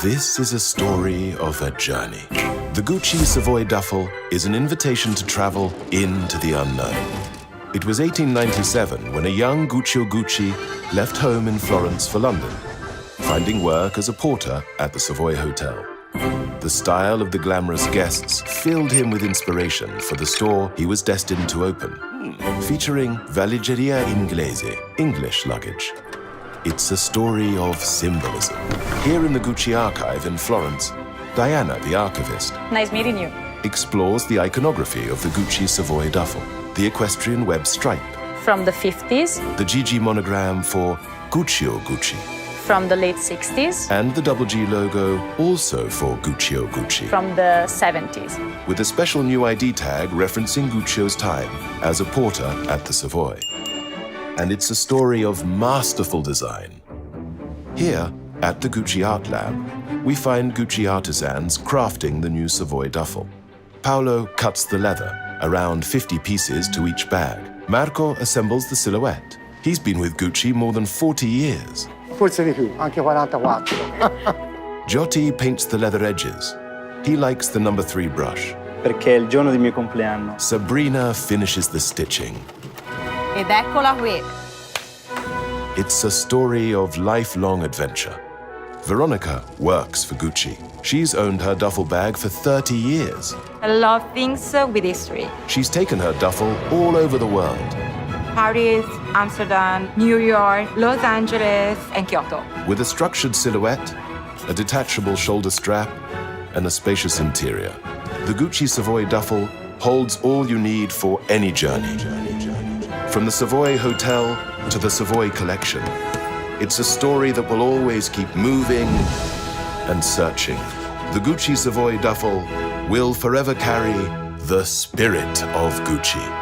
This is a story of a journey. The Gucci Savoy Duffle is an invitation to travel into the unknown. It was 1897 when a young Guccio Gucci left home in Florence for London, finding work as a porter at the Savoy Hotel. The style of the glamorous guests filled him with inspiration for the store he was destined to open, featuring valigeria inglese, English luggage. It's a story of symbolism. Here in the Gucci archive in Florence, Diana, the archivist, Nice meeting you. explores the iconography of the Gucci Savoy Duffle, the equestrian web stripe, From the 50s, the GG monogram for Guccio Gucci, from the late 60s, and the double G logo also for Guccio Gucci, from the 70s. with a special new ID tag referencing Guccio's time as a porter at the Savoy. And it's a story of masterful design. Here, at the Gucci Art Lab, we find Gucci artisans crafting the new Savoy Duffle. Paolo cuts the leather, around 50 pieces to each bag. Marco assembles the silhouette. He's been with Gucci more than 40 years. Forse di più, anche 44. Giotti paints the leather edges. He likes the number 3 brush. Perché è il giorno del mio compleanno. Sabrina finishes the stitching. Ed eccola qui. It's a story of lifelong adventure. Veronica works for Gucci. She's owned her duffel bag for 30 years. I love things with history. She's taken her duffel all over the world. Paris, Amsterdam, New York, Los Angeles, and Kyoto. With a structured silhouette, a detachable shoulder strap, and a spacious interior, the Gucci Savoy Duffle holds all you need for any journey. From the Savoy Hotel to the Savoy Collection, it's a story that will always keep moving and searching. The Gucci Savoy Duffle will forever carry the spirit of Gucci.